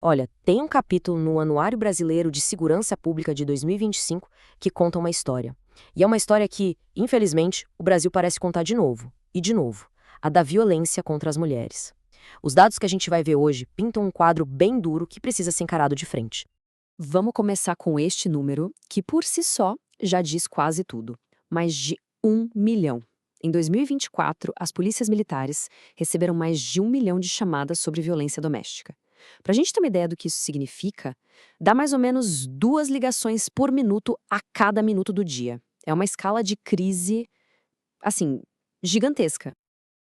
Olha, tem um capítulo no Anuário Brasileiro de Segurança Pública de 2025 que conta uma história. E é uma história que, infelizmente, o Brasil parece contar de novo, e de novo, a da violência contra as mulheres. Os dados que a gente vai ver hoje pintam um quadro bem duro que precisa ser encarado de frente. Vamos começar com este número, que por si só já diz quase tudo. Mais de 1 milhão. Em 2024, as polícias militares receberam mais de 1 milhão de chamadas sobre violência doméstica. Para a gente ter uma ideia do que isso significa, dá mais ou menos 2 ligações por minuto a cada minuto do dia. É uma escala de crise, assim, gigantesca.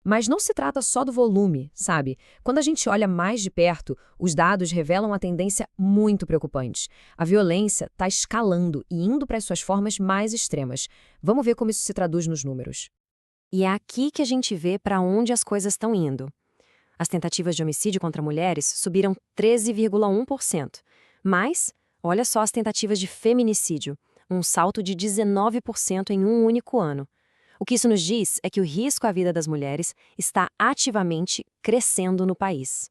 Mas não se trata só do volume, sabe? Quando a gente olha mais de perto, os dados revelam uma tendência muito preocupante. A violência está escalando e indo para as suas formas mais extremas. Vamos ver como isso se traduz nos números. E é aqui que a gente vê para onde as coisas estão indo. As tentativas de homicídio contra mulheres subiram 13,1%. Mas, olha só as tentativas de feminicídio, um salto de 19% em um único ano. O que isso nos diz é que o risco à vida das mulheres está ativamente crescendo no país.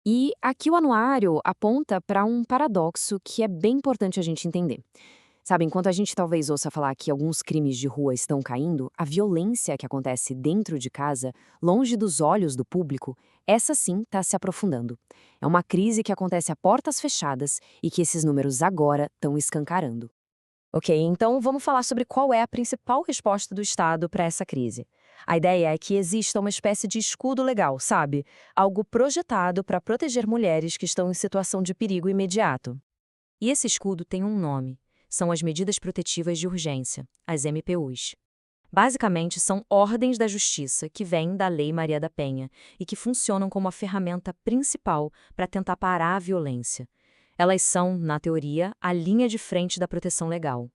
E aqui o anuário aponta para um paradoxo que é bem importante a gente entender. Sabe, enquanto a gente talvez ouça falar que alguns crimes de rua estão caindo, a violência que acontece dentro de casa, longe dos olhos do público, essa sim está se aprofundando. É uma crise que acontece a portas fechadas e que esses números agora estão escancarando. Ok, então vamos falar sobre qual é a principal resposta do Estado para essa crise. A ideia é que exista uma espécie de escudo legal, sabe? Algo projetado para proteger mulheres que estão em situação de perigo imediato. E esse escudo tem um nome. São as Medidas Protetivas de Urgência, as MPUs. Basicamente, são ordens da justiça que vêm da Lei Maria da Penha e que funcionam como a ferramenta principal para tentar parar a violência. Elas são, na teoria, a linha de frente da proteção legal.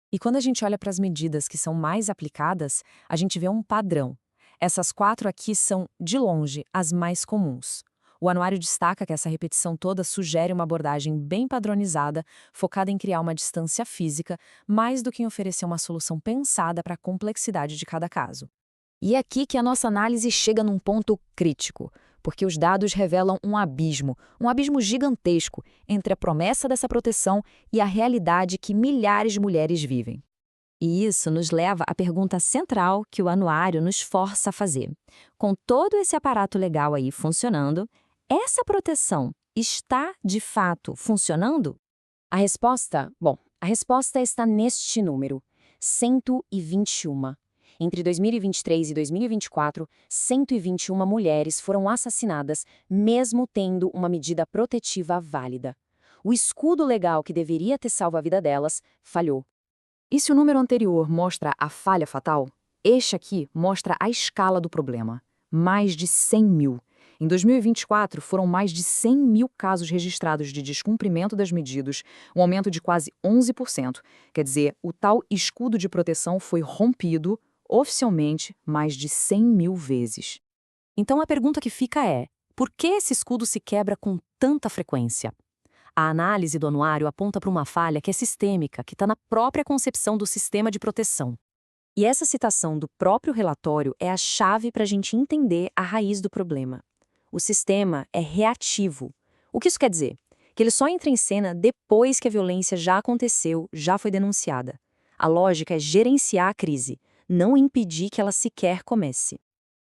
E quando a gente olha para as medidas que são mais aplicadas, a gente vê um padrão. Essas 4 aqui são, de longe, as mais comuns. O anuário destaca que essa repetição toda sugere uma abordagem bem padronizada, focada em criar uma distância física, mais do que em oferecer uma solução pensada para a complexidade de cada caso. E é aqui que a nossa análise chega num ponto crítico, porque os dados revelam um abismo gigantesco entre a promessa dessa proteção e a realidade que milhares de mulheres vivem. E isso nos leva à pergunta central que o anuário nos força a fazer. Com todo esse aparato legal aí funcionando, essa proteção está, de fato, funcionando? A resposta está neste número, 121. Entre 2023 e 2024, 121 mulheres foram assassinadas, mesmo tendo uma medida protetiva válida. O escudo legal que deveria ter salvo a vida delas falhou. E se o número anterior mostra a falha fatal, este aqui mostra a escala do problema. Mais de 100 mil. Em 2024, foram mais de 100 mil casos registrados de descumprimento das medidas, um aumento de quase 11%. Quer dizer, o tal escudo de proteção foi rompido, oficialmente, mais de 100 mil vezes. Então a pergunta que fica é: por que esse escudo se quebra com tanta frequência? A análise do anuário aponta para uma falha que é sistêmica, que está na própria concepção do sistema de proteção. E essa citação do próprio relatório é a chave para a gente entender a raiz do problema. O sistema é reativo. O que isso quer dizer? Que ele só entra em cena depois que a violência já aconteceu, já foi denunciada. A lógica é gerenciar a crise, não impedir que ela sequer comece.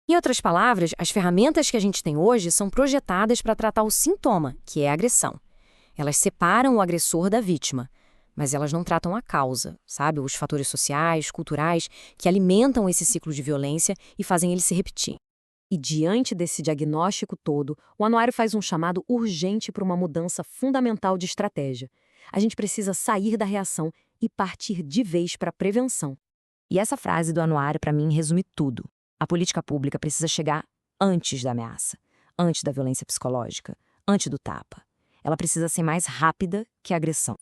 Em outras palavras, as ferramentas que a gente tem hoje são projetadas para tratar o sintoma, que é a agressão. Elas separam o agressor da vítima, mas elas não tratam a causa, sabe? Os fatores sociais, culturais, que alimentam esse ciclo de violência e fazem ele se repetir. E diante desse diagnóstico todo, o anuário faz um chamado urgente para uma mudança fundamental de estratégia. A gente precisa sair da reação e partir de vez para a prevenção. E essa frase do anuário, para mim, resume tudo. A política pública precisa chegar antes da ameaça, antes da violência psicológica, antes do tapa. Ela precisa ser mais rápida que a agressão.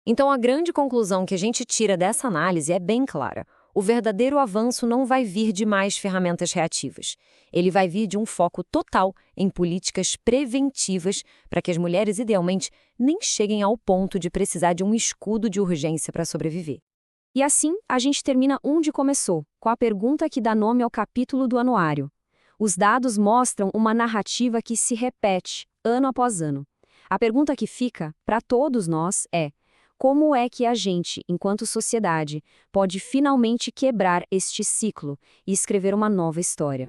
Então, a grande conclusão que a gente tira dessa análise é bem clara. O verdadeiro avanço não vai vir de mais ferramentas reativas. Ele vai vir de um foco total em políticas preventivas para que as mulheres, idealmente, nem cheguem ao ponto de precisar de um escudo de urgência para sobreviver. E assim, a gente termina onde começou, com a pergunta que dá nome ao capítulo do anuário. Os dados mostram uma narrativa que se repete, ano após ano. A pergunta que fica para todos nós é: como é que a gente, enquanto sociedade, pode finalmente quebrar este ciclo e escrever uma nova história?